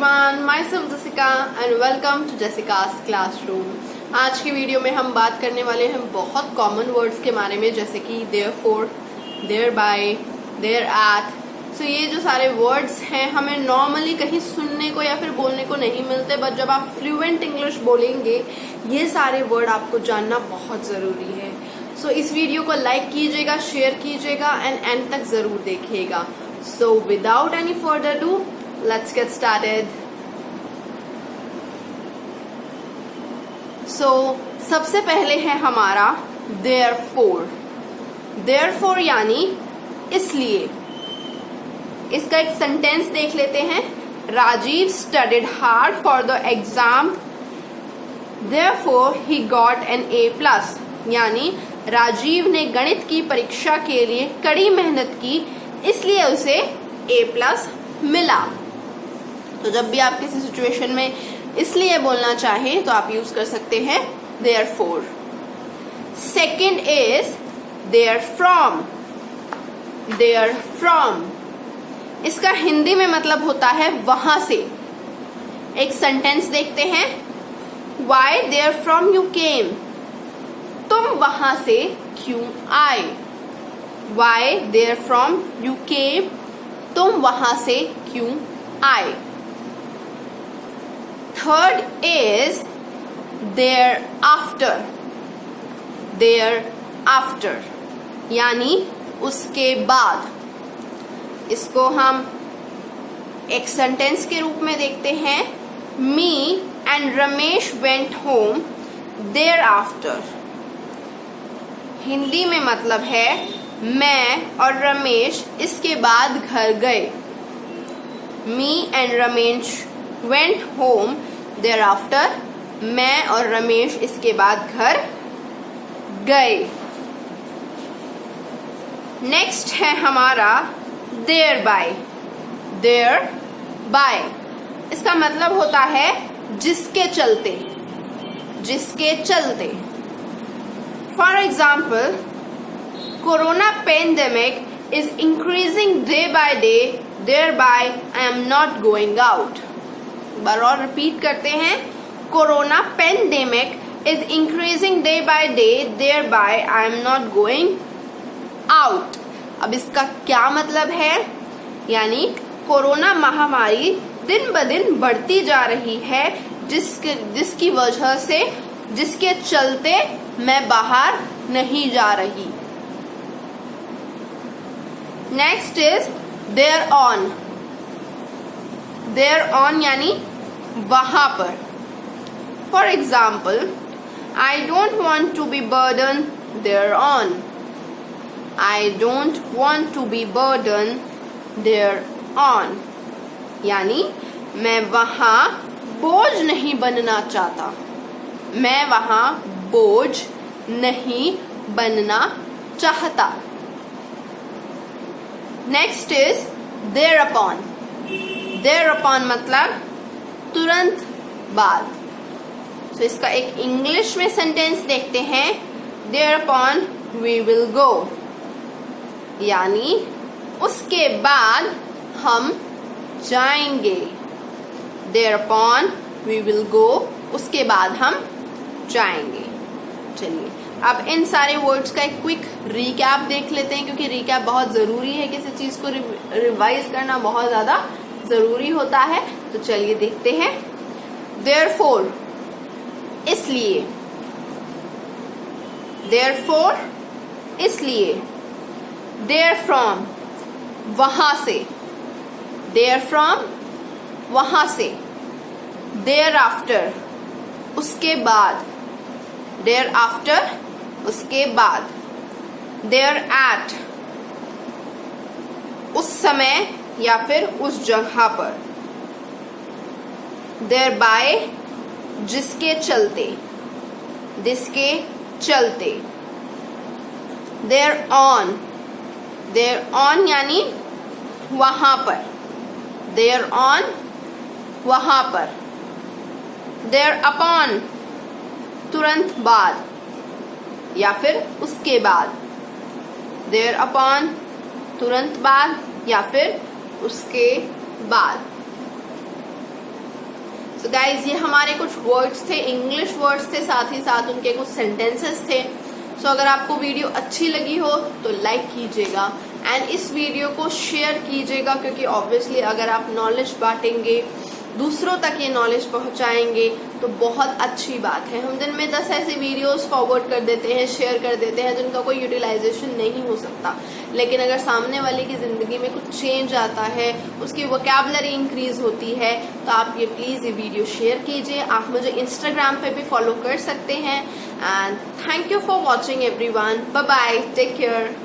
everyone, myself Jessica and welcome to Jessica's Classroom। आज की video में हम बात करने वाले हैं बहुत कॉमन वर्ड्स के बारे में, जैसे कि therefore, thereby, thereat। तो ये जो सारे वर्ड्स हैं हमें नॉर्मली कहीं सुनने को या फिर बोलने को नहीं मिलते, बट जब आप फ्लुएंट इंग्लिश बोलेंगे ये सारे वर्ड आपको जानना बहुत ज़रूरी है। सो इस वीडियो को लाइक कीजिएगा, शेयर कीजिएगा एंड एंड तक ज़रूर देखिएगा। So without any further do, let's get started। So, सबसे पहले है हमारा therefore। therefore यानी इसलिए। इसका एक सेंटेंस देख लेते हैं। Rajiv studied hard for the exam, therefore he got an A+। यानी राजीव ने गणित की परीक्षा के लिए कड़ी मेहनत की, इसलिए उसे A+ मिला। तो जब भी आप किसी सिचुएशन में इसलिए बोलना चाहें तो आप यूज कर सकते हैं therefore। Second is therefrom। therefrom इसका हिंदी में मतलब होता है वहां से। एक सेंटेंस देखते हैं। Why therefrom you came? तुम वहां से क्यों आए? Why therefrom you came? तुम वहां से क्यों आए? Third is thereafter। thereafter यानी उसके बाद। इसको हम एक सेंटेंस के रूप में देखते हैं। Me and Ramesh went home thereafter। Hindi में मतलब है मैं और रमेश इसके बाद घर गए। Me and Ramesh went home thereafter। मैं और रमेश इसके बाद घर गए। नेक्स्ट है हमारा thereby। thereby इसका मतलब होता है जिसके चलते। जिसके चलते। For example, corona pandemic is increasing day by day, thereby I am not going out। एक बार और रिपीट करते हैं। Corona pandemic is increasing day by day, thereby I am not going out। अब इसका क्या मतलब है? यानी कोरोना महामारी दिन ब दिन बढ़ती जा रही है, जिसकी वजह से, जिसके चलते मैं बाहर नहीं जा रही। Next is thereon। thereon यानी वहां पर। For example, I don't want to be burden thereon। I don't want to be burden thereon यानी मैं वहां बोझ नहीं बनना चाहता। मैं वहां बोझ नहीं बनना चाहता। Next is thereupon। thereupon मतलब तुरंत बाद। तो इसका एक इंग्लिश में सेंटेंस देखते हैं। thereupon we will go यानी उसके बाद हम जाएंगे। thereupon we will go उसके बाद हम जाएंगे। चलिए अब इन सारे वर्ड्स का एक क्विक रिकैप देख लेते हैं, क्योंकि रिकैप बहुत ज़रूरी है। किसी चीज़ को रिवाइज करना बहुत ज़्यादा ज़रूरी होता है। तो चलिए देखते हैं। therefore इसलिए। therefore इसलिए। therefrom वहां से। therefrom वहां से। thereafter उसके बाद। thereafter उसके बाद। thereat उस समय या फिर उस जगह पर। thereby जिसके चलते। जिसके चलते। thereon। thereon यानी वहां पर। thereon वहां पर। thereupon तुरंत बाद या फिर उसके बाद। thereupon तुरंत बाद या फिर उसके बाद। तो गाइज ये हमारे कुछ वर्ड्स थे, इंग्लिश वर्ड्स थे, साथ ही साथ उनके कुछ सेंटेंसेस थे। सो अगर आपको वीडियो अच्छी लगी हो तो लाइक कीजिएगा एंड इस वीडियो को शेयर कीजिएगा, क्योंकि ऑब्वियसली अगर आप नॉलेज बांटेंगे, दूसरों तक ये नॉलेज पहुंचाएंगे तो बहुत अच्छी बात है। हम दिन में 10 ऐसी वीडियोस फॉरवर्ड कर देते हैं, शेयर कर देते हैं जिनका कोई यूटिलाइजेशन नहीं हो सकता, लेकिन अगर सामने वाले की जिंदगी में कुछ चेंज आता है, उसकी वोकैबुलरी इंक्रीज होती है, तो आप ये प्लीज ये वीडियो शेयर कीजिए। आप मुझे इंस्टाग्राम पे भी फॉलो कर सकते हैं and thank you for watching everyone. Bye bye, take care.